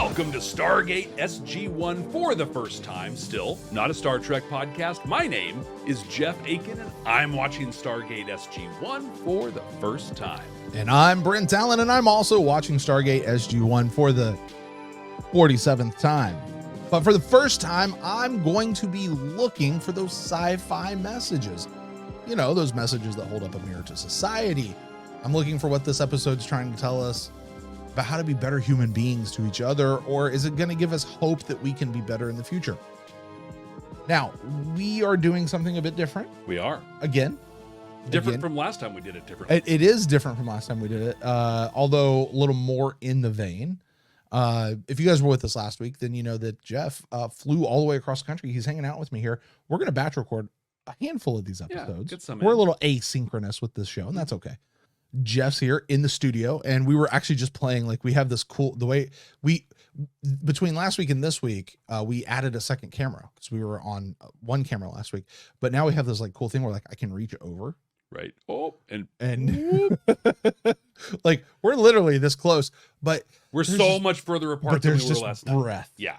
Welcome to Stargate SG1 for the first time. Still, not a Star Trek podcast. My name is Jeff Aiken, and I'm watching Stargate SG1 for the first time. And I'm Brent Allen, and I'm also watching Stargate SG1 for the 47th time. But for the first time, I'm going to be looking for those sci-fi messages. You know, those messages that hold up a mirror to society. I'm looking for what this episode's trying to tell us about how to be better human beings to each other, or is it going to give us hope that we can be better in the future? Now, we are doing something a bit different. We are. Again. From last time we did it differently. It is different from last time we did it, although a little more in the vein. If you guys were with us last week, then you know that Jeff flew all the way across the country. He's hanging out with me here. We're going to batch record a handful of these episodes. Get some We're in. a little asynchronous with this show, and that's okay. Jeff's here in the studio, and we were actually just playing, like, we have this cool, the way we, between last week and this week, we added a second camera because we were on one camera last week, but now we have this like cool thing where like I can reach over. Right. Oh, and like we're literally this close, but we're so much further apart than we were last night. Breath. Yeah.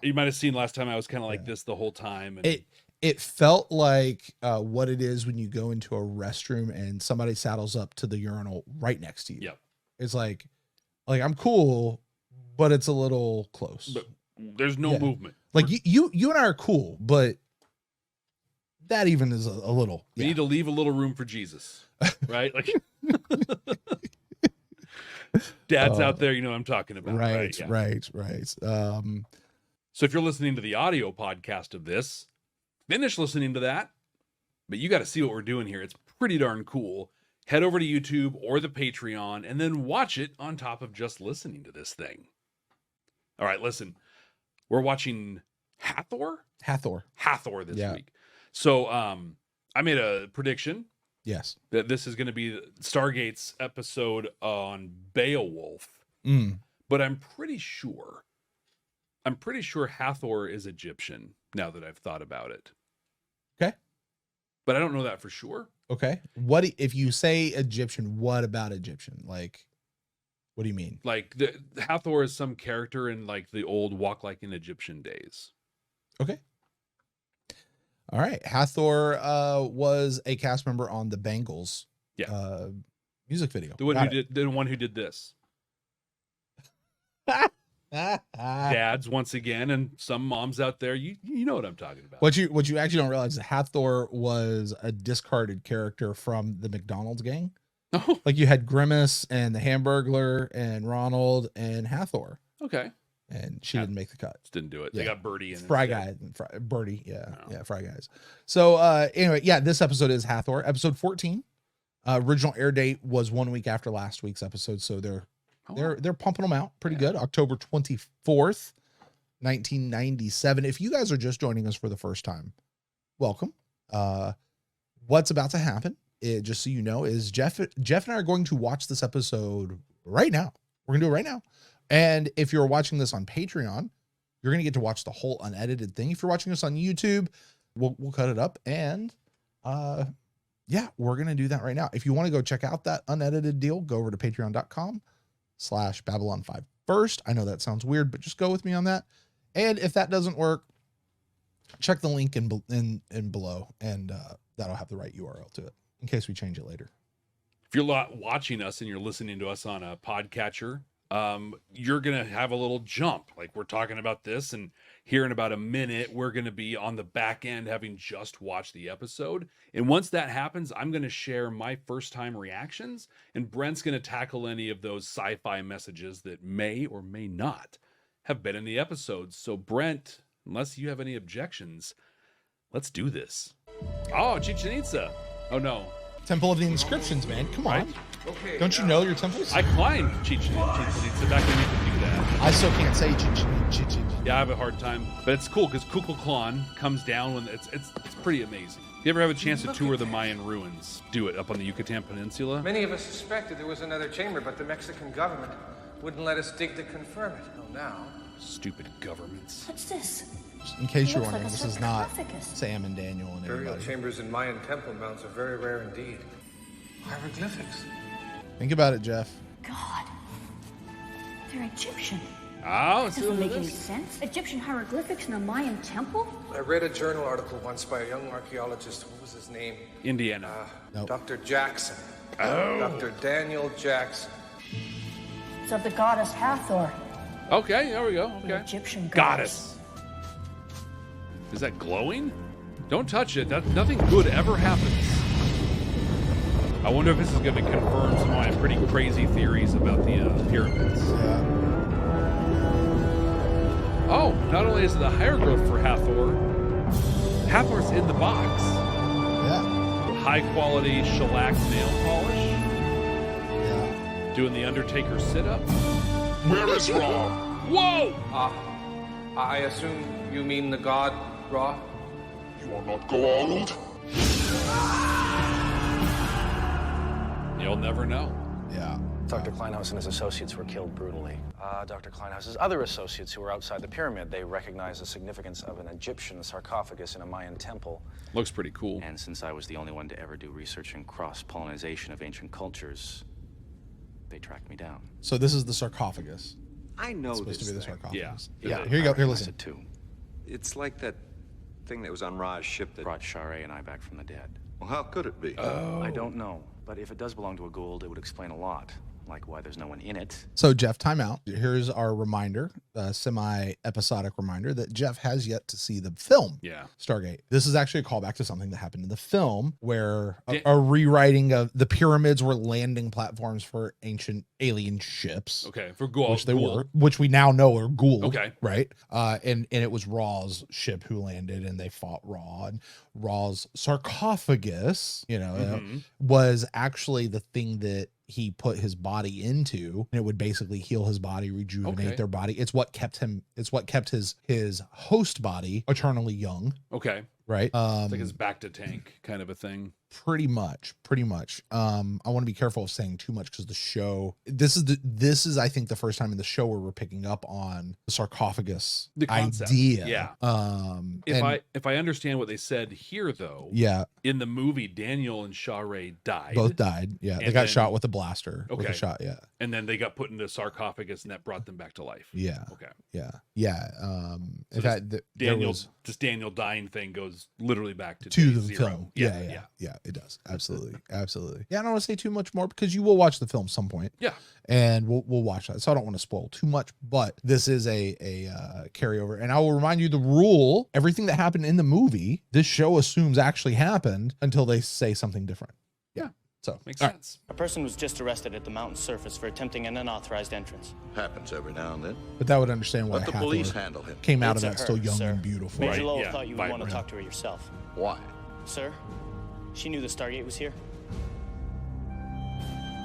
You might have seen last time I was kind of like this the whole time. And It felt like what it is when you go into a restroom and somebody saddles up to the urinal right next to you. Yep. It's like I'm cool, but it's a little close. But there's no movement. Like you and I are cool, but that even is a little. We need to leave a little room for Jesus, right? Like dads out there, you know what I'm talking about. Right. So if you're listening to the audio podcast of this, finish listening to that, but you got to see what we're doing here. It's pretty darn cool. Head over to YouTube or the Patreon and then watch it on top of just listening to this thing. All right, listen, we're watching Hathor this week. So I made a prediction. Yes. That this is going to be Stargate's episode on Beowulf. But I'm pretty sure Hathor is Egyptian now that I've thought about it. Okay. But I don't know that for sure. Okay. What if you say Egyptian, what about Egyptian? Like, what do you mean? Like the Hathor is some character in like the old Walk Like an Egyptian days. Okay. All right. Hathor was a cast member on the Bangles music video. The one who did this. Dads once again, and some moms out there, you know what I'm talking about. What you actually don't realize is Hathor was a discarded character from the McDonald's gang. Oh, like you had Grimace and the Hamburglar and Ronald and Hathor. Okay. And she didn't make the cut. Didn't do it. Yeah. They got Birdie and Fry Guy, Birdie. Yeah, Fry Guys. So anyway, this episode is Hathor, episode 14. Original air date was 1 week after last week's episode, so they're pumping them out pretty good. October 24th, 1997. If you guys are just joining us for the first time, welcome. What's about to happen, just so you know, is Jeff and I are going to watch this episode right now. We're gonna do it right now. And if you're watching this on Patreon, you're going to get to watch the whole unedited thing. If you're watching us on YouTube, we'll cut it up. And we're going to do that right now. If you want to go check out that unedited deal, go over to patreon.com/Babylon5 first. I know that sounds weird, but just go with me on that. And if that doesn't work, check the link in below, and that'll have the right URL to it in case we change it later. If you're watching us and you're listening to us on a podcatcher, you're going to have a little jump. Like we're talking about this, and here in about a minute, we're going to be on the back end having just watched the episode. And once that happens, I'm going to share my first time reactions, and Brent's going to tackle any of those sci-fi messages that may or may not have been in the episodes. So Brent, unless you have any objections, let's do this. Oh, Chichen Itza. Oh no. Temple of the Inscriptions, man. Come on. Right? Okay, Don't you know your temples? I climbed Chichen Itza back when you could do that. I still can't say Chichen. Yeah, I have a hard time, but it's cool because Kukulkan comes down when it's pretty amazing. If you ever have a chance to tour the Mayan ruins, do it up on the Yucatan Peninsula. Many of us suspected there was another chamber, but the Mexican government wouldn't let us dig to confirm it. Well, now. Stupid governments. What's this? Just in case you're Looks like wondering, a this is not sarcophagus. Sam and Daniel and Burial everybody. chambers in Mayan temple mounds are very rare indeed. Hieroglyphics. Think about it, Jeff. God, they're Egyptian. Oh, That doesn't make any sense. Egyptian hieroglyphics in a Mayan temple? I read a journal article once by a young archaeologist. What was his name? Indiana. Nope. Dr. Jackson. Oh. Dr. Daniel Jackson. It's of the goddess Hathor, Okay, there we go. the Okay. Egyptian Goddess. Is that glowing? Don't touch it. Nothing good ever happens. I wonder if this is going to confirm some of my pretty crazy theories about the pyramids. Yeah. Oh, not only is it a hieroglyph for Hathor, Hathor's in the box. Yeah. High quality shellac nail polish. Yeah. Doing the Undertaker sit-up. Where is Ra? Whoa! I assume you mean the god Ra? You are not Goa'uld? You'll never know. Yeah. Dr. Kleinhaus and his associates were killed brutally. Dr. Kleinhaus's other associates who were outside the pyramid, they recognized the significance of an Egyptian sarcophagus in a Mayan temple. Looks pretty cool. And since I was the only one to ever do research in cross-pollination of ancient cultures, they tracked me down. So this is the sarcophagus. I know It's supposed this to be the thing. sarcophagus. Yeah. Here you go. Here, I listen. recognize it too. It's like that thing that was on Ra's ship that... Brought Share and I back from the dead. Well, how could it be? I don't know, but if it does belong to a Goa'uld, it would explain a lot. Like why there's no one in it. So Jeff, time out. Here's our reminder, semi-episodic reminder that Jeff has yet to see the film. Yeah. Stargate. This is actually a callback to something that happened in the film where a rewriting of the pyramids were landing platforms for ancient alien ships. Okay, for Goa'uld. Which they were, which we now know are Goa'uld. Okay. Right. And it was Ra's ship who landed and they fought Ra, and Ra's sarcophagus, was actually the thing that he put his body into, and it would basically heal his body, rejuvenate their body. It's what kept his host body eternally young. Okay. Right. It's like his back to tank kind of a thing. Pretty much. I want to be careful of saying too much because the show, this is I think the first time in the show where we're picking up on the sarcophagus concept. idea. Yeah. If I understand what they said here though. Yeah. In the movie, Daniel and Share died. Both died. Yeah. They got shot with a blaster. Okay. With a shot. Yeah. And then they got put into sarcophagus and that brought them back to life. Yeah. Okay. Yeah. Yeah. So in fact, this Daniel dying thing goes literally back to the zero. film. Yeah, it does. Absolutely. Yeah, I don't want to say too much more because you will watch the film some point. Yeah. And we'll watch that. So I don't want to spoil too much, but this is a carryover. And I will remind you the rule, everything that happened in the movie, this show assumes actually happened until they say something different. Yeah. So makes all right. sense. A person was just arrested at the mountain's surface for attempting an unauthorized entrance. Happens every now and then. But that would understand why Let the Hathor police handle him. came out It's of a that her, still young sir. and beautiful. Major Right, Lowell yeah, thought you would vibrant. want to talk to her yourself. Why? Sir, she knew the Stargate was here.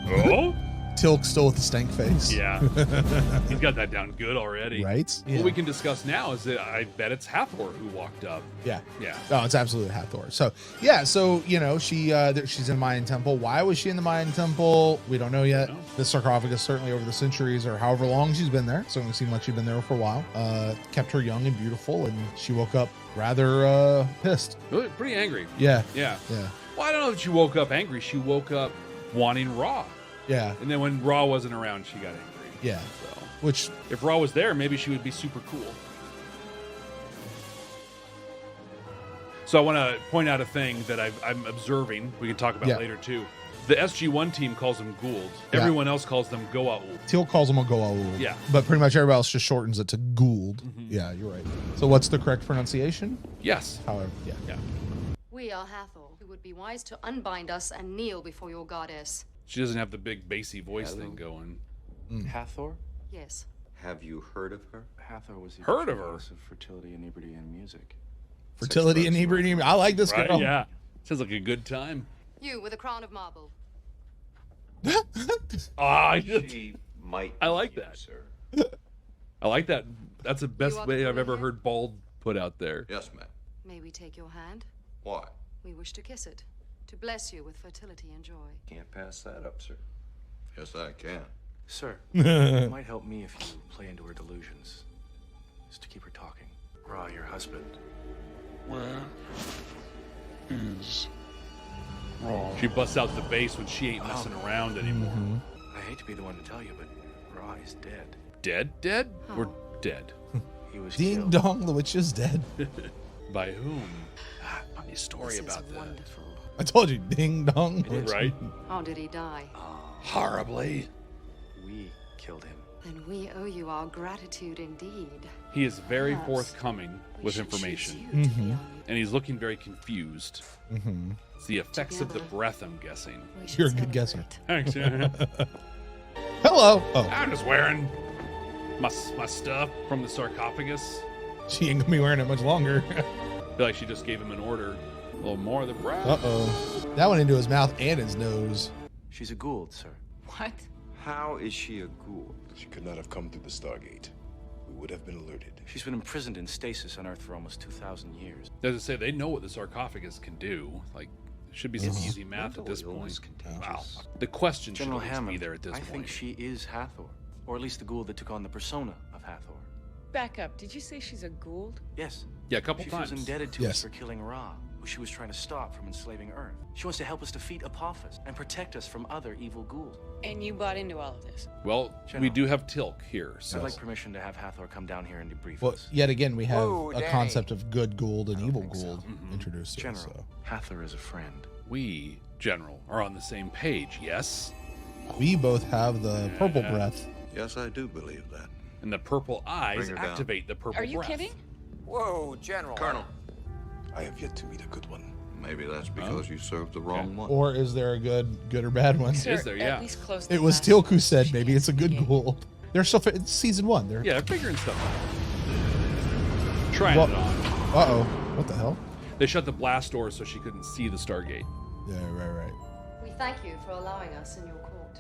Oh? Tilk still with the stank face. Yeah. He's got that down good already. Right? What we can discuss now is that I bet it's Hathor who walked up. Yeah. Yeah. Oh, it's absolutely Hathor. So yeah, she's in Mayan temple. Why was she in the Mayan temple? We don't know yet. The sarcophagus certainly over the centuries or however long she's been there. Certainly seemed like she'd been there for a while. Kept her young and beautiful, and she woke up rather pissed. Really, pretty angry. Yeah. Yeah. Yeah. Well, I don't know that she woke up angry. She woke up wanting Ra. Yeah. And then when Ra wasn't around, she got angry. Yeah. So Which if Ra was there, maybe she would be super cool. So I want to point out a thing that I'm observing. We can talk about later too. The SG1 team calls them Goa'uld. Yeah. Everyone else calls them Goa'uld. Teal calls them a Goa'uld. Yeah. But pretty much everybody else just shortens it to Goa'uld. Yeah, you're right. So what's the correct pronunciation? Yes. However, yeah. Yeah. We are Hathor. It would be wise to unbind us and kneel before your goddess. She doesn't have the big bassy voice thing going. Hathor? Yes. Have you heard of her? Hathor was the Heard of her? goddess of fertility, inebriety, and music. Fertility, inebriety. I like this Right? girl. Yeah. Sounds like a good time. You with a crown of marble. She might. I like be that. sir. I like that. That's the best are way the I've ever ruler? heard bald put out there. Yes, ma'am. May we take your hand? Why? We wish to kiss it, to bless you with fertility and joy. Can't pass that up, sir. Yes, I can. Sir, it might help me if you play into her delusions. Just to keep her talking. Ra, your husband. Where is Ra? She busts out the bass when she ain't messing around anymore. I hate to be the one to tell you, but Ra is dead. Dead? Or dead? He was Ding killed. dong, the witch is dead. By whom? Funny story This about is that. wonderful. I told you, ding dong. the witch- Right? How did he die? Horribly. We killed him. Then we owe you our gratitude indeed. He is very Perhaps forthcoming We with should choose information. you to be our And he's looking very confused. Mhm. It's the effects of the Together. breath, I'm guessing. new- we should You're a good guesser. celebrate. Thanks. Hello. Oh, I'm just wearing my stuff from the sarcophagus. she ain't gonna be wearing it much longer. I feel like she just gave him an order. A little more of the breath. Uh-oh. That went into his mouth and his nose. She's a Gould, sir. What? How is she a ghoul? She could not have come through the Stargate. We would have been alerted. She's been imprisoned in stasis on Earth for almost 2,000 years. As I say, they know what the sarcophagus can do. Like, it should be some easy math at this point. Wow. The question should General always be Hammond, there at this I point. think she is Hathor. Or at least the Gould that took on the persona of Hathor. Back up. Did you say she's a Gould? Yes. Yeah, a couple She times. feels indebted to Yes. us for killing Ra, who she was trying to stop from enslaving Earth. She wants to help us defeat Apophis and protect us from other evil Gould. And you bought into all of this? Well, we General. do have Tilk here, so I'd like permission to have Hathor come down here and debrief Well, us. yet again, we have Whoa, a Danny. concept of good Gould and I don't evil think so. Gould introduced to us. General, So. Hathor is a friend. we, General, are on the same page, yes? We both have the purple breath. Yes, I do believe that. And the purple eyes Bring her down. activate the purple Are you breath. kidding? Whoa, General. Colonel. I have yet to meet a good one. Maybe that's because you served the wrong one. Or is there a good or bad one? Sir, Is there? Yeah. At least close It the was last Tilk who one. said She maybe can't it's a good see the game. Gould. They're still it's season 1. They're Yeah, they're figuring stuff out. Trying Well- it on. Uh-oh. What the hell? They shut the blast door so she couldn't see the Stargate. Yeah, right. We thank you for allowing us in your court.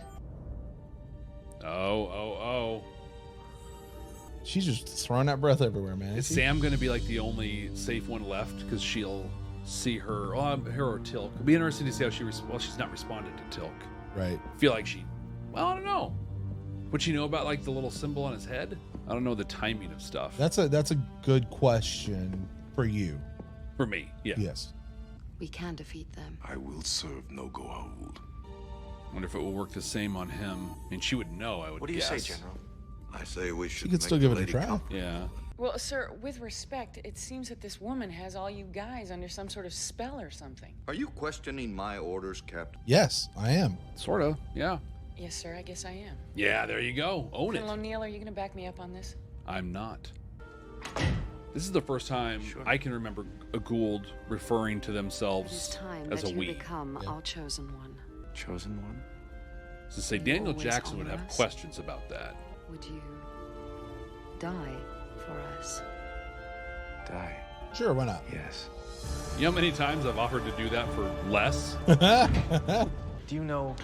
Oh. She's just throwing that breath everywhere, man. Is Sam going to be like the only safe one left? Because she'll see her, her or Tilk. It'll be interesting to see how she she's not responded to Tilk. Right. I feel like I don't know. Would she know about like the little symbol on his head? I don't know the timing of stuff. That's a good question for you. For me, yeah. Yes. We can defeat them. I will serve no Goa'uld. Wonder if it will work the same on him. I mean, she would know, I would What do you guess. say, General? I say we should could make still the give it a lady try. comfortable. Yeah. Well, sir, with respect, it seems that this woman has all you guys under some sort of spell or something. Are you questioning my orders, Captain? Yes, I am. Sort of, yeah. Yes, sir, I guess I am. Yeah, there you go. Own it. Colonel O'Neill, are you going to back me up on this? I'm not. This is the first time Sure. I can remember a Gould referring to It is themselves time as that a you we. become our chosen one. Chosen one? To say You Daniel always Jackson would honor have us. questions about that. Would you die for us? Die. Sure, why not? Yes. You know how many times I've offered to do that for less? Do you know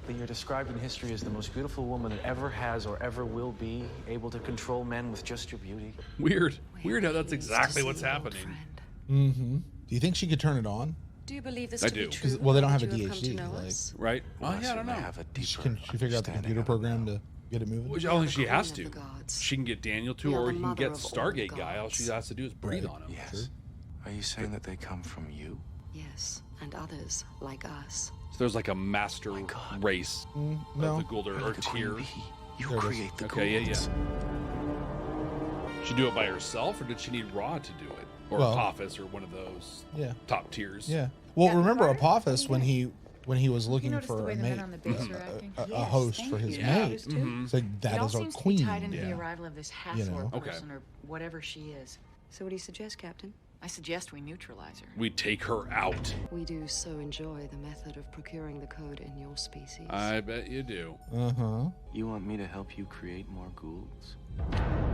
that you're described in history as the most beautiful woman that ever has or ever will be, able to control men with just your beauty? Weird. We Weird are how that's pleased to exactly see what's you, old happening. friend. Mm-hmm. Do you think she could turn it on? Do you believe this I to be do. true? 'Cause, well, they don't now have that a you come to DHD, know like- us? Right? Well, Oh, yeah, I don't know. have a deeper Can she figure out the computer understanding of program her. to get it moving? Which I don't think the she queen has of to. the gods. She can get Daniel to, We are or the he can mother get of all Stargate the guy. All she gods. has to do is breathe Right. on him. Yes. Are you saying that they come from you? Yes, and others like us. So there's like a master My God. race Mm, of no. the Gould or You're like a queen tier. bee. You There it is. create the Okay, yeah, Goulds. She do it by herself, or did she need Ra to do it, or Well- Apophis, or one of those Yeah. top tiers? Yeah. Well, Captain remember Carter? Apophis when he was looking noticed the for way a the men mate, on the base are acting? a Yes, host thank for his you. Yeah. mate. Mhm. So that It all is our seems to queen. be tied into Yeah. the arrival of this Hathor You know. Okay. person or whatever she is. So what do you suggest, Captain? I suggest we neutralize her. We take her out. We do so enjoy the method of procuring the code in your species. I bet you do. Uh-huh. You want me to help you create more Goulds?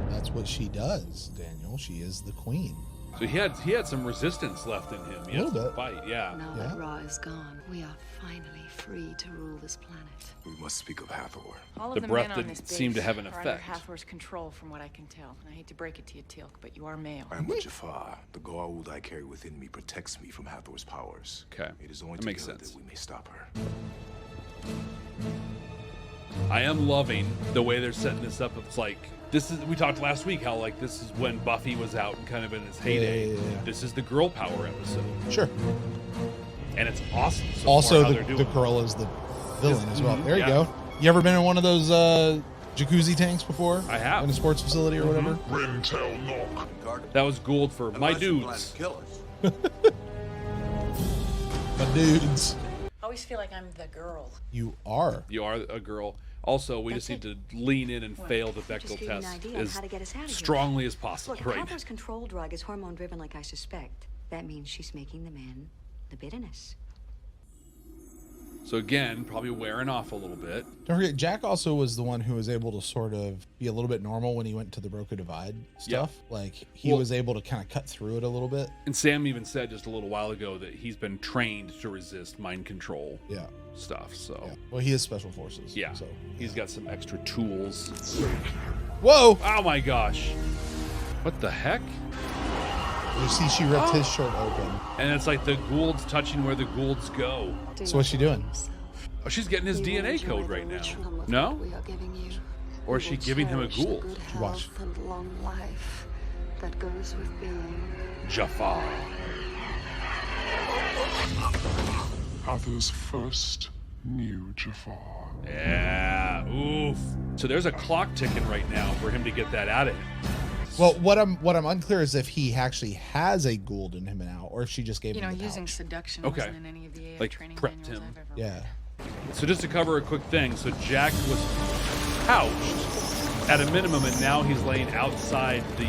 That's what she does, Daniel. She is the queen. So he had some resistance left in him. He had Little some bit. fight, yeah. Now Yeah. that Ra is gone, we are finally free to rule this planet. We must speak of Hathor. All The of the breath men on didn't this seem to base have an are effect. under Hathor's control, from what I can tell. And I hate to break it to you, Tilk, but you are male. I am a Jafar. The Goa'uld I carry within me protects me from Hathor's powers. Okay. It is only That makes together sense. that we may stop her. I am loving the way they're setting this up. It's like we talked last week how like this is when Buffy was out and kind of in its heyday. Yeah. This is the girl power episode, Sure. and it's awesome. So Also, far how they're the doing. girl is the villain as well. There you yeah. go. You ever been in one of those jacuzzi tanks before? I have. In a sports facility or whatever? That was Gould for my dudes. My dudes. I always feel like I'm the girl. You are. You are a girl. Also, we just need to lean in and fail the Bechdel give you an test idea on as how to get us out of here. strongly as possible Look, right now. Hathor's control drug is hormone-driven like I suspect. That means she's making the man the bitterness. So again, probably wearing off a little bit. Don't forget, Jack also was the one who was able to sort of be a little bit normal when he went to the Broca Divide stuff. Like, he was able to kind of cut through it a little bit. And Sam even said just a little while ago that he's been trained to resist mind control stuff. So, well, he is special forces. Yeah. So he's got some extra tools. Whoa! Oh my gosh. What the heck? You see, she ripped his shirt open. And it's like the Goulds touching where the Goulds go. So what's she doing? Oh, she's getting his DNA code right now. No? Or is she giving him a Gould? Watch. And long life that goes with being Jafar. Hathor's first new Jafar. Yeah. Oof. So there's a clock ticking right now for him to get that out of him. Well, what I'm unclear is if he actually has a Gould in him now, or if she just gave him the using pouch. seduction Okay. wasn't in any of the AF Like training prepped manuals him. I've ever Yeah. So just to cover a quick thing, so Jack was pouched at a minimum, and now he's laying outside the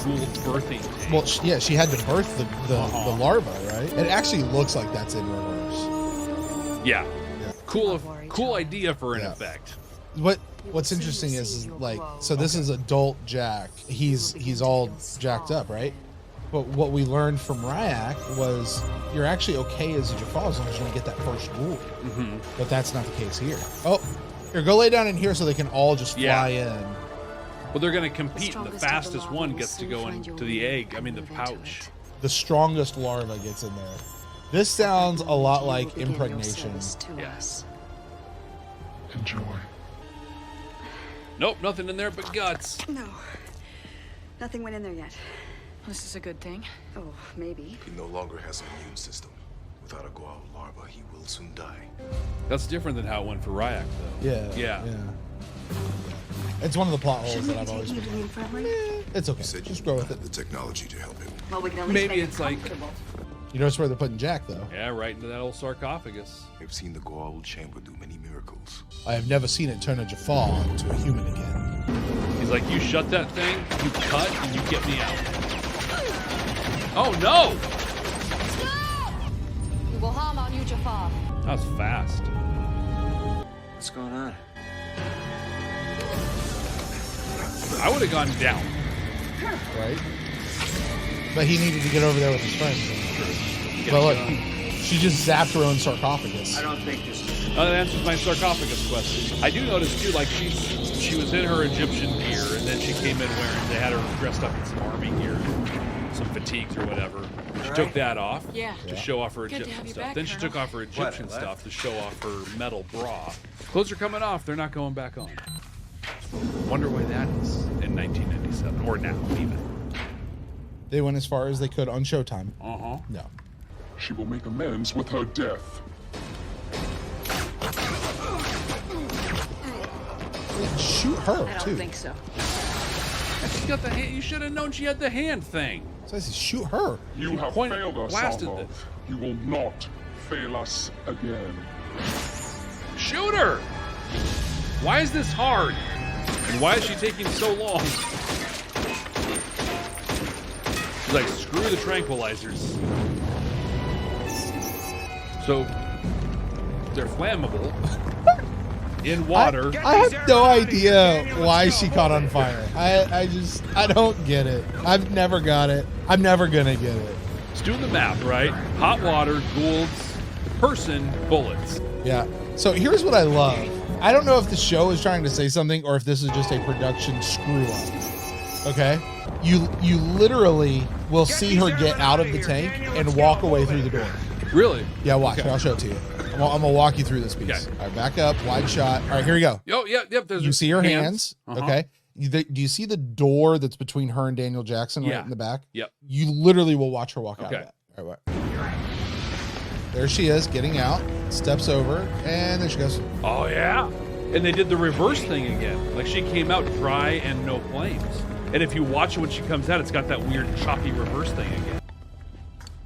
Gould birthing tank. Well, yeah, she had to birth the larva, right? It actually looks like that's in reverse. Yeah. Cool idea for an effect. What's interesting is like, so this is adult Jack. He's all jacked up, right? But what we learned from Ryak was you're actually okay as a Jafar as long as you don't get that first Gould. Mm-hmm. But that's not the case here. Oh, here, go lay down in here so they can all just fly in. Well, they're going to compete, and the fastest one gets to go into the egg. I mean, the pouch. The strongest larva gets in there. This sounds a lot like impregnation. Yes. Enjoy. Nope, nothing in there but guts. No. Nothing went in there yet. This is a good thing. Oh, maybe. He no longer has an immune system. Without a Goa'uld larva, he will soon die. That's different than how it went for Ryak, though. Yeah. It's one of the plot holes that I've always been. It's okay. Just go with it. The technology to help him. Well, we can at least Maybe make him it's like, comfortable. You notice where they're putting Jack, though. yeah, right into that old sarcophagus. I've seen the Goa'uld chamber do many miracles. I have never seen it turn a Jafar into a human again. He's like, you shut that thing, you cut, and you get me out. Oh, no! We will harm our new Jafar. That was fast. What's going on? I would have gone down. Right? But he needed to get over there with his friends. But look, she just zapped her own sarcophagus. I don't think this is... Oh, that answers my sarcophagus question. I do notice, too, like, she was in her Egyptian gear, and then she came in wearing, they had her dressed up in some army gear, some fatigues or whatever. She took that off to show off her Good to Egyptian have you stuff. back, Then she took off her Egyptian stuff to show off her metal bra. Clothes are coming off. They're not going back on. Wonder why that is in 1997, or now, even. They went as far as they could on Showtime. Uh-huh. No. She will make amends with her death. Shoot her, I too. don't think so. She's got the hand. You should have known she had the hand thing. So I said, shoot her. You have pointed- failed us, blasted Hathor. You will not fail us again. Shoot her! Why is this hard? And why is she taking so long? She's like, screw the tranquilizers. So, they're flammable. In water. I have no idea why she caught on fire. I don't get it. I've never got it. I'm never gonna get it. It's doing the math, right? Hot water, Goulds, person, bullets. Yeah. So here's what I love. I don't know if the show is trying to say something or if this is just a production screw up. Okay? You literally will see her get out of the tank and walk away through the door. Really? Yeah, watch. Okay. I'll show it to you. I'm gonna walk you through this piece. Okay. All right, back up, wide shot. All right, here we go. Oh, yep. There's You see her hands, Uh-huh. okay? Do you see the door that's between her and Daniel Jackson right in the back? Yep. You literally will watch her walk out of Okay. that. All right, there she is, getting out, steps over, and there she goes. Oh, yeah? And they did the reverse thing again. Like, she came out dry and no flames. And if you watch it when she comes out, it's got that weird choppy reverse thing again.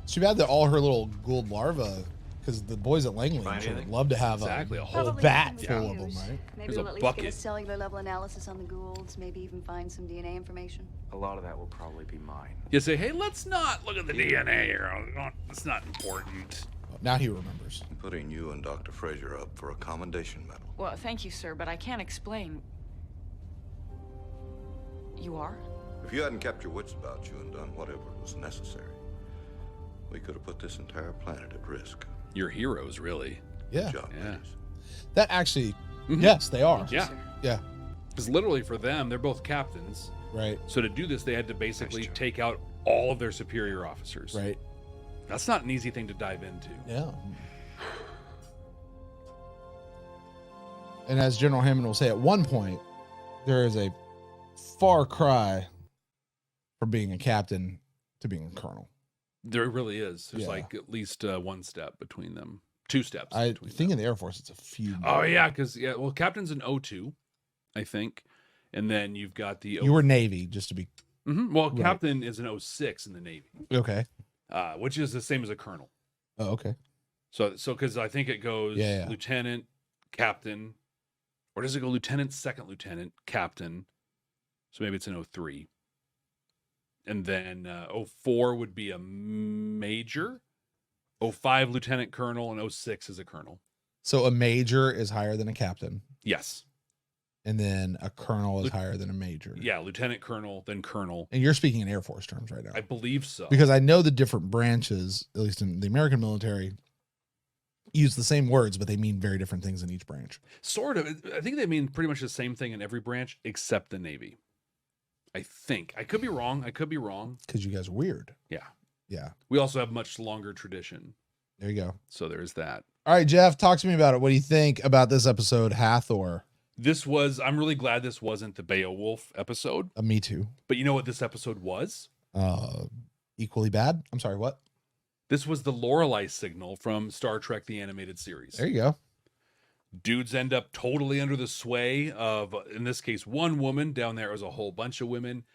It's too bad that all her little Gould larvae, because the boys at Langley would love to have a whole vat full of them, right? Maybe we'll at least get a cellular level analysis on the Goulds, maybe even find some DNA information. A lot of that will probably be mine. You say, hey, let's not look at the DNA here. It's not important. Now he remembers. I'm putting you and Dr. Fraser up for a commendation medal. Well, thank you, sir, but I can't explain. You are? If you hadn't kept your wits about you and done whatever was necessary, we could have put this entire planet at risk. You're heroes, really. Yeah. Good job, ladies. That actually, yes, they are. Yeah. Yeah. Because literally for them, they're both captains. Right. So to do this, they had to basically take out all of their superior officers. Right. That's not an easy thing to dive into. Yeah. And as General Hammond will say, at one point, there is a far cry from being a captain to being a colonel. There really is. There's like at least one step between them. 2 steps. I think in the Air Force, it's a few more. Oh, yeah. Because, well, captain's an O2, I think. And then you've got the... You were Navy, just to be... Well, captain is an 06 in the Navy. Okay. Which is the same as a colonel. Oh, okay. So because I think it goes lieutenant, captain, or does it go lieutenant, second lieutenant, captain? So maybe it's an 03. And then 04 would be a major. 05 lieutenant colonel, and 06 is a colonel. So a major is higher than a captain. Yes. And then a colonel is higher than a major. Yeah, lieutenant colonel, then colonel. And you're speaking in Air Force terms right now. I believe so. Because I know the different branches, at least in the American military, use the same words, but they mean very different things in each branch. Sort of. I think they mean pretty much the same thing in every branch except the Navy. I think. I could be wrong. Because you guys are weird. Yeah. Yeah. We also have much longer tradition. There you go. So there's that. All right, Jeff, talk to me about it. What do you think about this episode, Hathor? I'm really glad this wasn't the Beowulf episode. Me too. But you know what this episode was? Equally bad? I'm sorry, what? This was the Lorelei signal from Star Trek, the animated series. There you go. Dudes end up totally under the sway of, in this case, one woman. Down there was a whole bunch of women.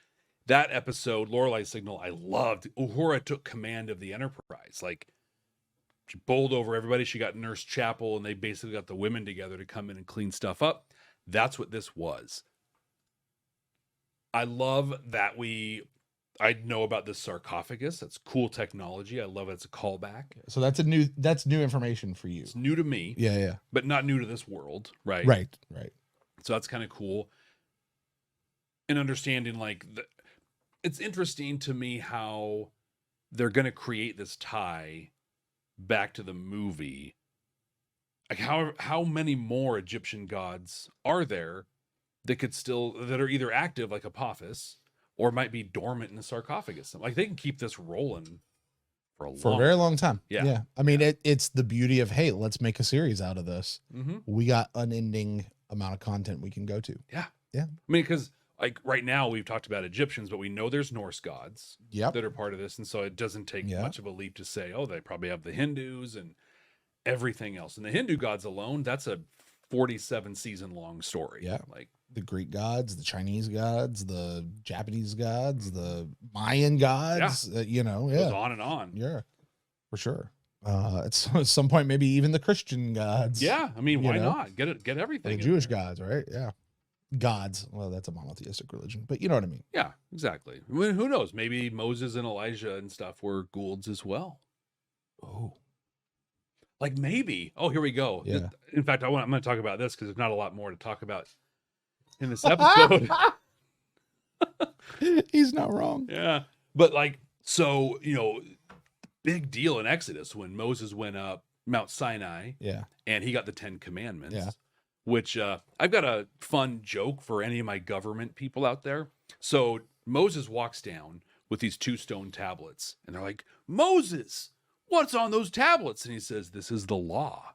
That episode, Lorelei signal, I loved. Uhura took command of the Enterprise. Like, she bowled over everybody. She got Nurse Chapel, and they basically got the women together to come in and clean stuff up. That's what this was. I love that I know about this sarcophagus. That's cool technology. I love it. It's a callback. So that's new information for you. It's new to me. Yeah. But not new to this world, right? Right. So that's kind of cool. And understanding, like, it's interesting to me how they're going to create this tie back to the movie. Like, how many more Egyptian gods are there that are either active, like Apophis, or might be dormant in the sarcophagus? Like, they can keep this rolling for a very long time. Yeah. I mean, it's the beauty of, hey, let's make a series out of this. Mm-hmm. We got unending amount of content we can go to. Yeah. Yeah. I mean, because like right now we've talked about Egyptians, but we know there's Norse gods that are part of this. And so it doesn't take much of a leap to say, oh, they probably have the Hindus and everything else. And the Hindu gods alone, that's a 47 season long story. Yeah. Like the Greek gods, the Chinese gods, the Japanese gods, the Mayan gods, goes on and on. Yeah, for sure. At some point, maybe even the Christian gods. Yeah. I mean, why not get everything? The Jewish gods, right? Yeah. Gods. Well, that's a monotheistic religion, but you know what I mean. Yeah, exactly. I mean, who knows? Maybe Moses and Elijah and stuff were Goulds as well. Oh, like maybe. Oh, here we go. Yeah. In fact, I'm going to talk about this because there's not a lot more to talk about in this episode. He's not wrong. Yeah. But like, so, big deal in Exodus when Moses went up Mount Sinai. Yeah. And he got the 10 Commandments. Yeah. Which I've got a fun joke for any of my government people out there. So Moses walks down with these 2 stone tablets, and they're like, Moses, what's on those tablets? And he says, this is the law.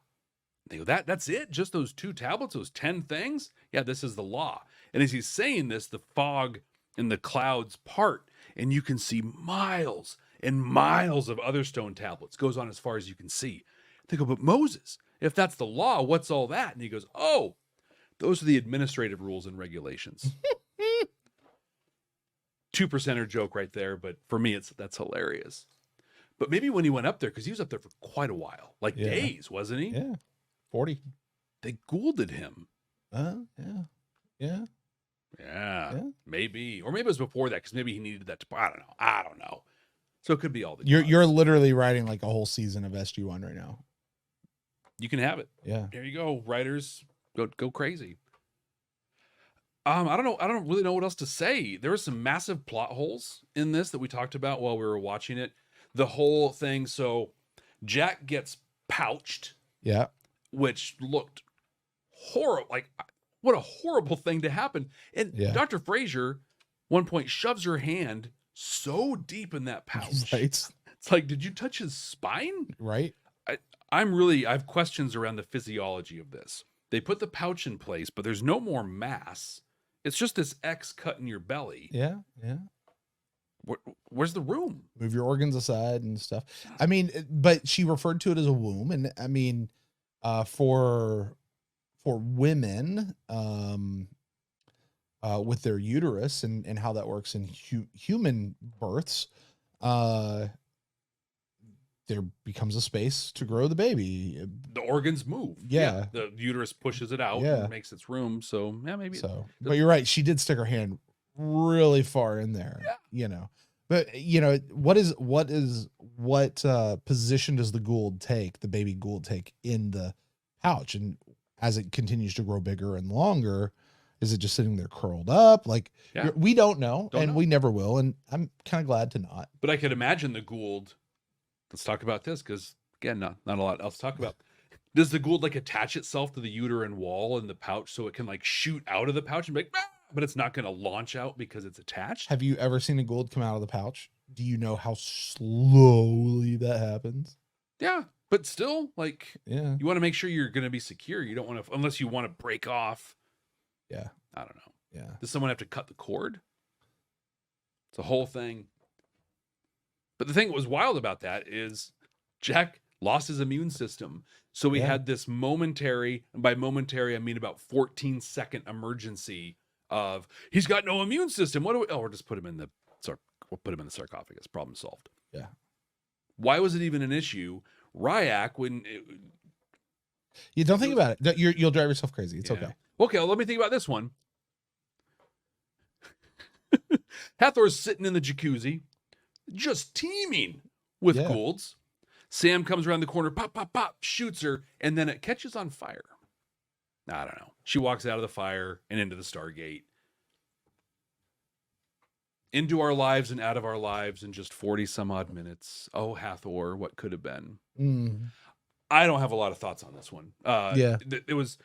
And they go, that's it? Just those 2 tablets, those 10 things? Yeah, this is the law. And as he's saying this, the fog and the clouds part, and you can see miles and miles of other stone tablets. Goes on as far as you can see. They go, but Moses, if that's the law, what's all that? And he goes, oh, Those are the administrative rules and regulations. 2%er joke right there, but for me, that's hilarious. But maybe when he went up there, because he was up there for quite a while, like days, wasn't he? Yeah, 40. They goulded him. Yeah. Maybe, or maybe it was before that, because maybe he needed that. I don't know. So it could be all the. You're literally writing like a whole season of SG1 right now. You can have it. Yeah. There you go, writers. Go crazy. I don't know. I don't really know what else to say. There were some massive plot holes in this that we talked about while we were watching it. The whole thing. So Jack gets pouched. Yeah. Which looked horrible. Like, what a horrible thing to happen. And Dr. Fraser, one point, shoves her hand so deep in that pouch. Right. It's like, did you touch his spine? Right. I have questions around the physiology of this. They put the pouch in place, but there's no more mass. It's just this X cut in your belly. Yeah. Where's the room? Move your organs aside and stuff. I mean, but she referred to it as a womb, and I mean, for women, with their uterus and how that works in human births, there becomes a space to grow the baby. The organs move. Yeah. The uterus pushes it out and makes its room. So maybe. So, but you're right. She did stick her hand really far in there, but what position does the Gould take, the baby Gould take in the pouch? And as it continues to grow bigger and longer, is it just sitting there curled up? Like, we don't know, we never will. And I'm kind of glad to not. But I could imagine the Gould. Let's talk about this, because again, not a lot else to talk about. Does the Gould like attach itself to the uterine wall in the pouch so it can like shoot out of the pouch and be like, but it's not going to launch out because it's attached? Have you ever seen a Gould come out of the pouch? Do you know how slowly that happens? Yeah, but still, like, you want to make sure you're going to be secure. You don't want to, unless you want to break off. Yeah. I don't know. Yeah. Does someone have to cut the cord? It's a whole thing. But the thing that was wild about that is Jack lost his immune system. So we had this momentary, and by momentary, I mean about 14-second emergency of, he's got no immune system. What do we, we'll just put him in the sarcophagus. Problem solved. Yeah. Why was it even an issue? Ryak, you don't think about it. You'll drive yourself crazy. It's okay. Okay, well, let me think about this one. Hathor's sitting in the jacuzzi, just teeming with Goulds. Sam comes around the corner, pop, pop, pop, shoots her, and then it catches on fire. I don't know. She walks out of the fire and into the Stargate. Into our lives and out of our lives in just 40 some odd minutes. Oh, Hathor, what could have been? I don't have a lot of thoughts on this one. It was,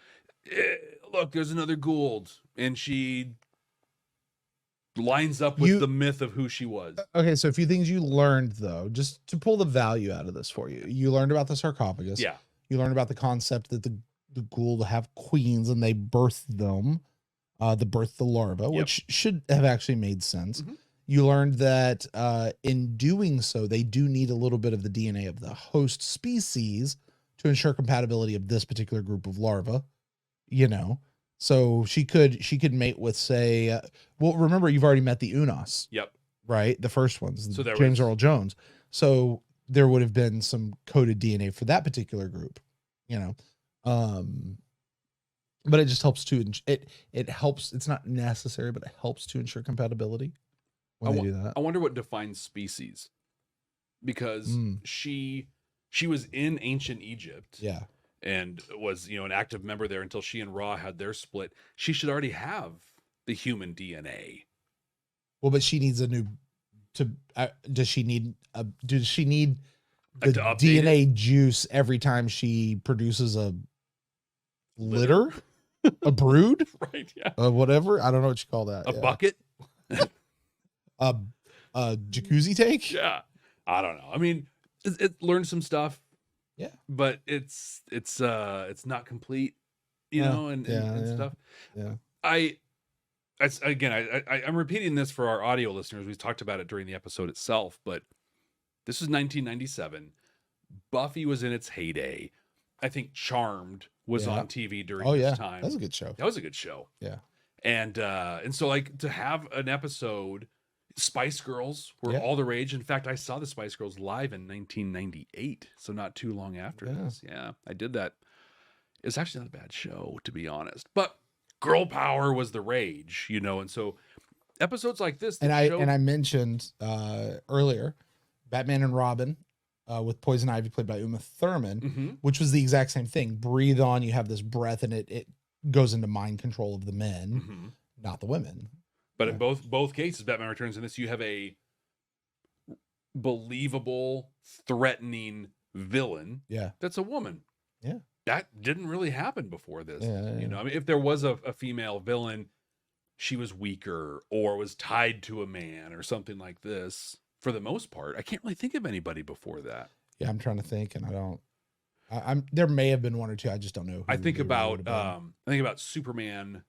look, there's another Gould, and she lines up with the myth of who she was. Okay, so a few things you learned, though, just to pull the value out of this for you. You learned about the sarcophagus. Yeah. You learned about the concept that the Gould have queens and they birth them, birth the larva, which should have actually made sense. You learned that in doing so, they do need a little bit of the DNA of the host species to ensure compatibility of this particular group of larvae, So she could mate with, say, well, remember, you've already met the Unos. Yep. Right? The first ones, so James Earl Jones. So there would have been some coded DNA for that particular group, but it just helps to, it helps. It's not necessary, but it helps to ensure compatibility when they do that. I wonder what defines species, because she was in ancient Egypt. Yeah. And was, an active member there until she and Ra had their split. She should already have the human DNA. Well, but she needs does she need the DNA juice every time she produces a litter? A brood? Right, yeah. Whatever. I don't know what you call that. A bucket? A jacuzzi tank? Yeah. I don't know. I mean, it learned some stuff. Yeah, but it's not complete, and stuff. Yeah, I'm repeating this for our audio listeners. We talked about it during the episode itself, but this was 1997. Buffy was in its heyday. I think Charmed was on TV during Oh, this yeah. time. That was a good show. That was a good show. Yeah. And so like to have an episode, Spice Girls were all the rage. In fact, I saw the Spice Girls live in 1998, so not too long after this. Yeah, I did that. It's actually not a bad show, to be honest. But girl power was the rage, you know, and so episodes like this. And I mentioned earlier, Batman and Robin with Poison Ivy played by Uma Thurman, which was the exact same thing. Breathe on, you have this breath, and it goes into mind control of the men, not the women. But in both cases, Batman Returns in this, you have a believable, threatening villain. Yeah, that's a woman. Yeah, that didn't really happen before this. Yeah. You know, I mean, if there was a female villain, she was weaker or was tied to a man or something like this. For the most part, I can't really think of anybody before that. Yeah, I'm trying to think, and I don't. I'm there may have been one or two. I just don't know. I think about Superman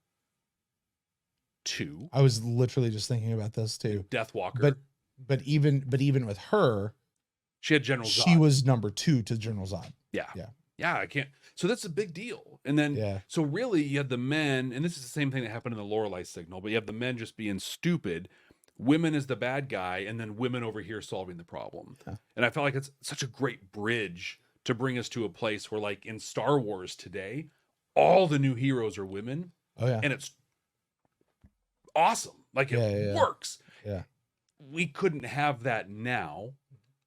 2. I was literally just thinking about this too. Deathwalker. But even with her, she had General Zod. She was number 2 to General Zod. Yeah, I can't. So that's a big deal. And then, so really, you had the men, and this is the same thing that happened in the Lorelei Signal, but you have the men just being stupid. Women is the bad guy, and then women over here solving the problem. And I felt like it's such a great bridge to bring us to a place where, like in Star Wars today, all the new heroes are women. Oh yeah, and it's awesome. Like it works. Yeah, we couldn't have that now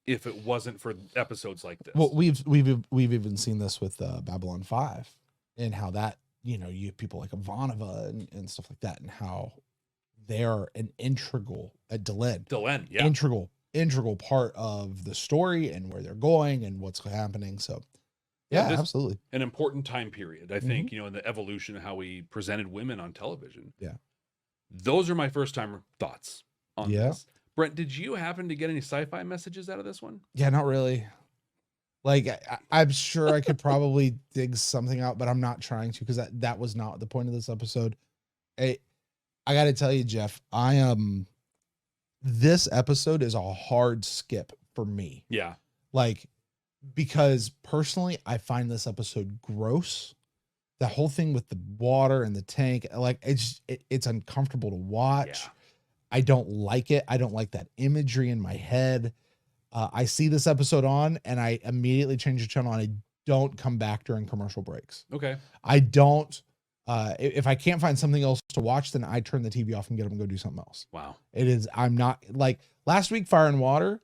if it wasn't for episodes like this. Well, we've even seen this with Babylon 5 and how that, you know, you have people like Ivanova and stuff like that, and how they're an integral Delenn, integral part of the story and where they're going and what's happening. So yeah, absolutely. An important time period, I think, you know, in the evolution of how we presented women on television. Yeah. Those are my first time thoughts on this. Brent, did you happen to get any sci-fi messages out of this one? Yeah, not really. Like I'm sure I could probably dig something out, but I'm not trying to, because that was not the point of this episode. I got to tell you, Jeff, this episode is a hard skip for me. Yeah. Like, because personally, I find this episode gross. The whole thing with the water and the tank, like it's uncomfortable to watch. Yeah. I don't like it. I don't like that imagery in my head. I see this episode on and I immediately change the channel and I don't come back during commercial breaks. Okay. I don't. If I can't find something else to watch, then I turn the TV off and get up and go do something else. Wow. I'm not like last week, Fire and Water.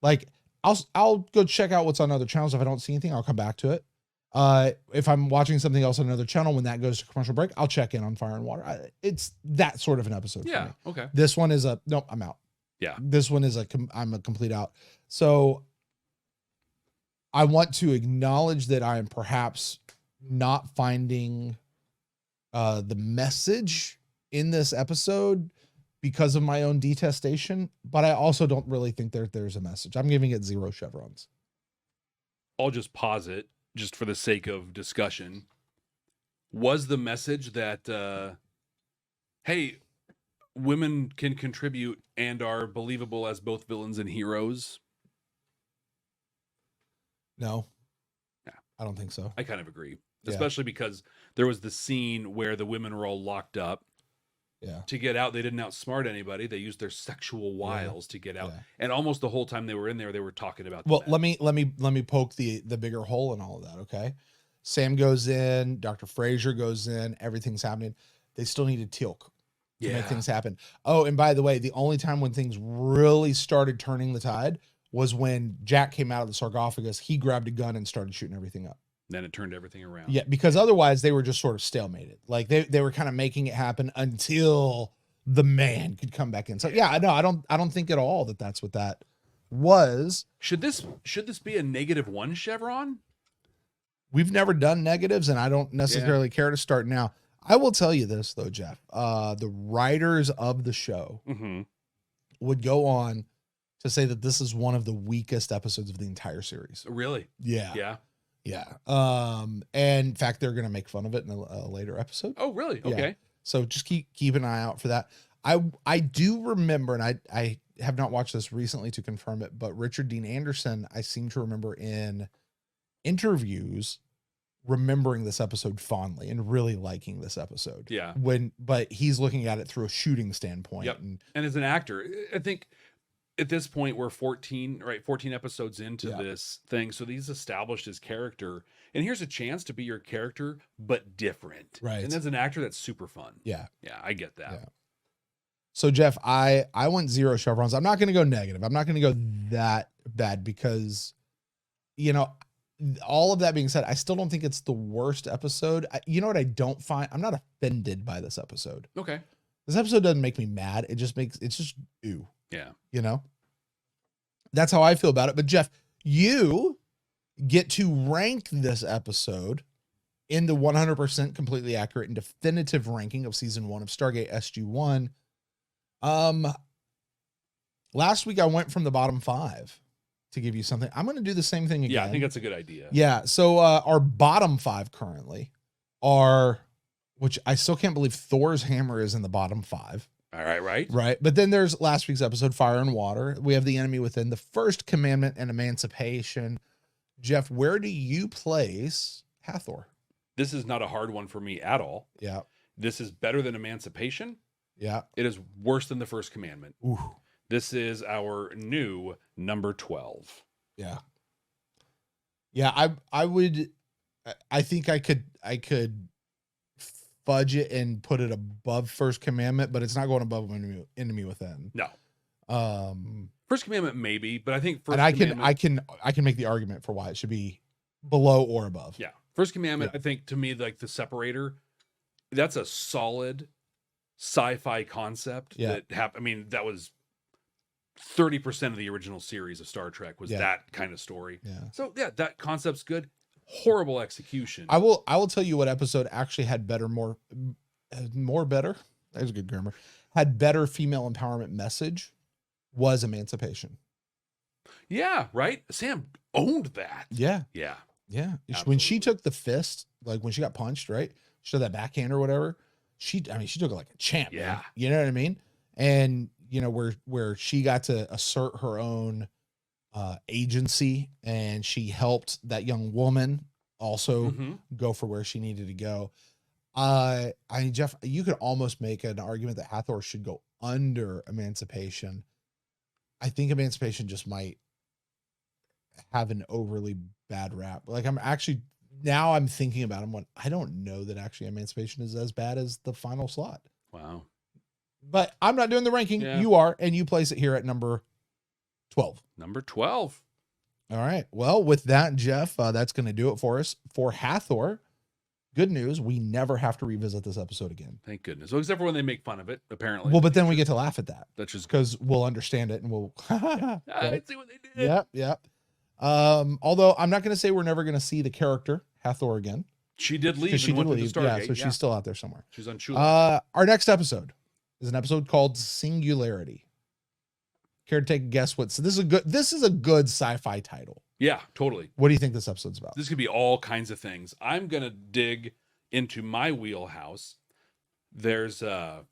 Like I'll go check out what's on other channels. If I don't see anything, I'll come back to it. If I'm watching something else on another channel, when that goes to commercial break, I'll check in on Fire and Water. It's that sort of an episode. Yeah. For me. Okay. This one is nope, I'm out. Yeah. This one is I'm a complete out. So I want to acknowledge that I am perhaps not finding the message in this episode because of my own detestation, but I also don't really think there's a message. I'm giving it 0 chevrons. I'll just pause it just for the sake of discussion. Was the message that, hey, women can contribute and are believable as both villains and heroes? No. Yeah. I don't think so. I kind of agree. Especially because there was the scene where the women were all locked up. Yeah. To get out, they didn't outsmart anybody. They used their sexual wiles to get out. And almost the whole time they were in there, they were talking about Well, let me poke the bigger hole in all of that, okay? Sam goes in, Dr. Frazier goes in, everything's happening. They still needed Teal'c to make things happen. Oh, and by the way, the only time when things really started turning the tide was when Jack came out of the sarcophagus. He grabbed a gun and started shooting everything up. Then it turned everything around. Yeah, because otherwise they were just sort of stalemated. Like they were kind of making it happen until the man could come back in. So yeah, no, I don't think at all that that's what that was. Should this be a -1 chevron? We've never done negatives, and I don't necessarily care to start now. I will tell you this though, Jeff. The writers of the show would go on to say that this is one of the weakest episodes of the entire series. Really? Yeah. Yeah. Yeah. And in fact, they're going to make fun of it in a later episode. Oh, really? Okay. Yeah. So just keep an eye out for that. I do remember, and I have not watched this recently to confirm it, but Richard Dean Anderson, I seem to remember in interviews remembering this episode fondly and really liking this episode. Yeah. But he's looking at it through a shooting standpoint. Yep. And as an actor, I think at this point we're 14 episodes into this thing. So he's established his character, and here's a chance to be your character, but different. Right. And as an actor, that's super fun. Yeah. Yeah. I get that. Yeah. So Jeff, I went 0 chevrons. I'm not going to go negative. I'm not going to go that bad because, you know, all of that being said, I still don't think it's the worst episode. You know what I don't find? I'm not offended by this episode. Okay. This episode doesn't make me mad. It's just ew. Yeah. You know, that's how I feel about it. But Jeff, you get to rank this episode in the 100% completely accurate and definitive ranking of season 1 of Stargate SG1. Last week I went from the bottom 5 to give you something. I'm going to do the same thing again. Yeah, I think that's a good idea. Yeah. So our bottom 5 currently are, which I still can't believe Thor's hammer is in the bottom 5. All right, right. Right. But then there's last week's episode, Fire and Water. We have The Enemy Within, The First Commandment, and Emancipation. Jeff, where do you place Hathor? This is not a hard one for me at all. Yeah. This is better than Emancipation. Yeah. It is worse than The First Commandment. Ooh. This is our new number 12. Yeah. Yeah, I think I could fudge it and put it above First Commandment, but it's not going above Enemy Within. No. First Commandment maybe, but I think First and Commandment, I can make the argument for why it should be below or above. Yeah. First Commandment, I think to me, like the separator, that's a solid sci-fi concept that was 30% of the original series of Star Trek was that kind of story. Yeah. So yeah, that concept's good. Horrible execution. I will tell you what episode actually had better, better. There's good grammar. Had better female empowerment message was Emancipation. Yeah, right. Sam owned that. Yeah. Yeah. Yeah. Absolutely. When she took the fist, like when she got punched, right? She took that backhand or whatever. She took it like a champ. Yeah. Man. You know what I mean? And you know, where she got to assert her own agency, and she helped that young woman also go for where she needed to go. Jeff, you could almost make an argument that Hathor should go under Emancipation. I think Emancipation just might have an overly bad rap. Like I'm thinking about him. I don't know that actually Emancipation is as bad as the final slot. Wow. But I'm not doing the ranking. Yeah. You are, and you place it here at number 12. Number 12. All right. Well, with that, Jeff, that's going to do it for us. For Hathor, good news. We never have to revisit this episode again. Thank goodness. Well, except for when they make fun of it, apparently. Well, but then we get to laugh at that. That's just because we'll understand it and we'll. I right? see what they did. Yep. Although I'm not going to say we're never going to see the character Hathor again. She did leave. She and did went leave. to the Stargate. Yeah, so she's still out there somewhere. She's on Chula. Our next episode is an episode called Singularity. Care to take a guess what? So this is a good sci-fi title. Yeah, totally. What do you think this episode's about? This could be all kinds of things. I'm going to dig into my wheelhouse. There's a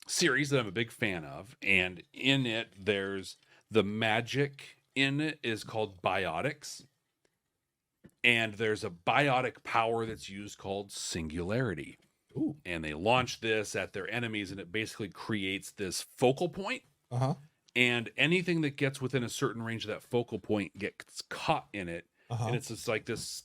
series that I'm a big fan of, and in it, there's the magic in it is called biotics. And there's a biotic power that's used called Singularity. Ooh. And they launch this at their enemies, and it basically creates this focal point. Uh-huh. And anything that gets within a certain range of that focal point gets caught in it. Uh-huh. And it's just like this,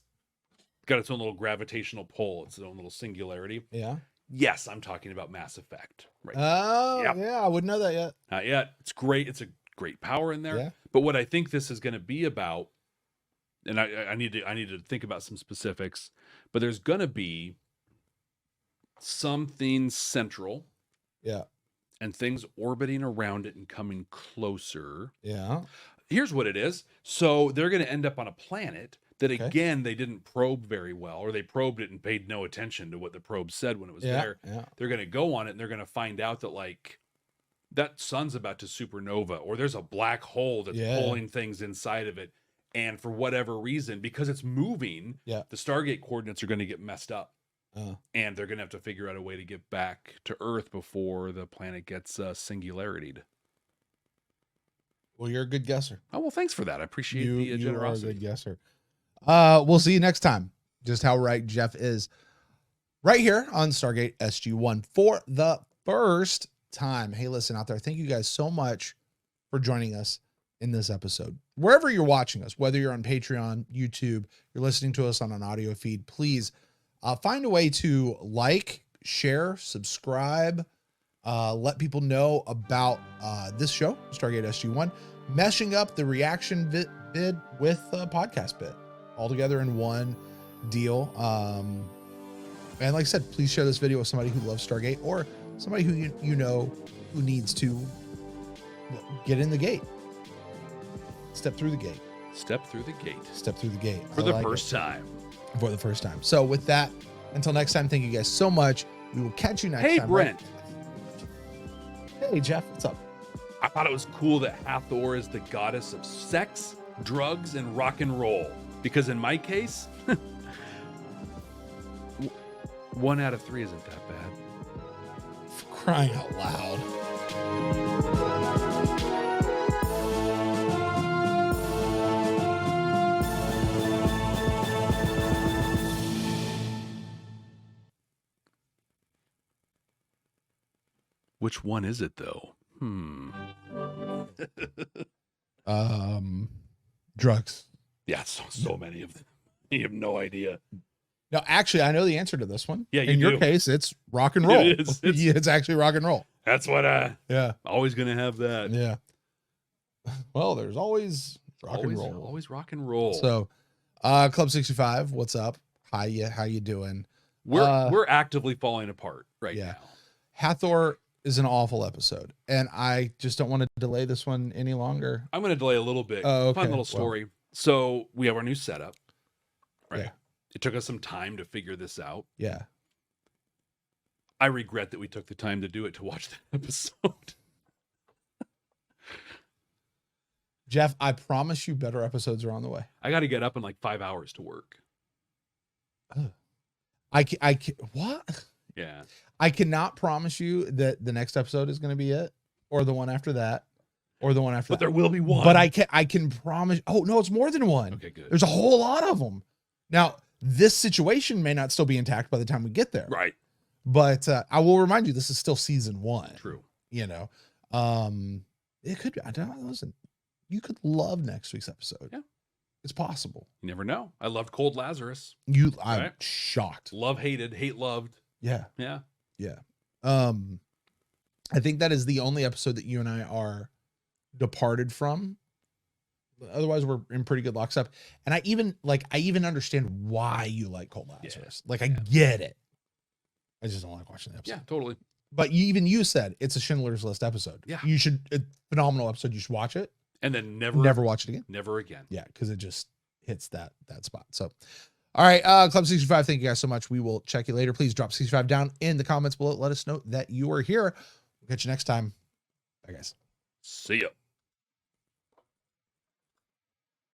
got its own little gravitational pull, its own little singularity. Yeah. Yes, I'm talking about Mass Effect. Right. Oh, Yep. yeah. I wouldn't know that yet. Not yet. It's great. It's a great power in there. Yeah. But what I think this is going to be about, and I need to think about some specifics, but there's going to be something central. Yeah. And things orbiting around it and coming closer. Yeah. Here's what it is. So they're going to end up on a planet that, Okay. again, they didn't probe very well, or they probed it and paid no attention to what the probe said when it was there. Yeah. They're going to go on it, and they're going to find out that, like, that sun's about to supernova, or there's a black hole that's pulling things inside of it. And for whatever reason, because it's moving, the Stargate coordinates are going to get messed up. And they're going to have to figure out a way to get back to Earth before the planet gets singularitied. Well, you're a good guesser. Oh, well, thanks for that. I appreciate the generosity. You are a good guesser. We'll see you next time just how right Jeff is. Right here on Stargate SG1 for the first time. Hey, listen out there. Thank you guys so much for joining us in this episode. Wherever you're watching us, whether you're on Patreon, YouTube, you're listening to us on an audio feed, please find a way to like, share, subscribe, let people know about this show, Stargate SG1, meshing up the reaction bid with the podcast bit all together in one deal. And like I said, please share this video with somebody who loves Stargate or somebody who you know who needs to get in the gate. Step through the gate. Step through the gate. Step through the gate. For the first time. For the first time. So with that, until next time, thank you guys so much. We will catch you next time. Hey, Brent. Hey, Jeff. What's up? I thought it was cool that Hathor is the goddess of sex, drugs, and rock and roll. Because in my case, 1 out of 3 isn't that bad. For crying out loud. Which one is it, though? Drugs. Yeah, so many of them. You have no idea. No, actually, I know the answer to this one. Yeah, in your case, it's rock and roll. It is. It's actually rock and roll. That's what yeah. Always gonna have that. Yeah. Well, there's always rock and roll. Always rock and roll. So, Club 65, what's up? How you doing? We're actively falling apart right now. Hathor is an awful episode, and I just don't want to delay this one any longer. I'm gonna delay a little bit. Oh, okay. Fun little story. So we have our new setup. Right. Yeah. It took us some time to figure this out. Yeah. I regret that we took the time to do it to watch that episode. Jeff, I promise you better episodes are on the way. I got to get up in like 5 hours to work. What? Yeah. I cannot promise you that the next episode is going to be it, or the one after that, or the one after that. But there will be one. But I can promise. Oh no, it's more than one. Okay, good. There's a whole lot of them. Now, this situation may not still be intact by the time we get there. Right. But I will remind you, this is still season 1. True. You know, it could be. I don't know. Listen, you could love next week's episode. Yeah. It's possible. You never know. I loved Cold Lazarus. I'm shocked. Love hated, hate loved. Yeah. Yeah. Yeah. I think that is the only episode that you and I are departed from. Otherwise, we're in pretty good lockstep. And I even understand why you like Cold Lazarus. Yeah. Like, I get it. I just don't like watching the episode. Yeah, totally. But you said it's a Schindler's List episode. Yeah. You should, a phenomenal episode. You should watch it. And then never watch it again. Never again. Yeah, because it just hits that spot. So, all right, Club 65, thank you guys so much. We will check you later. Please drop 65 down in the comments below. Let us know that you are here. We'll catch you next time. Bye, guys. See ya.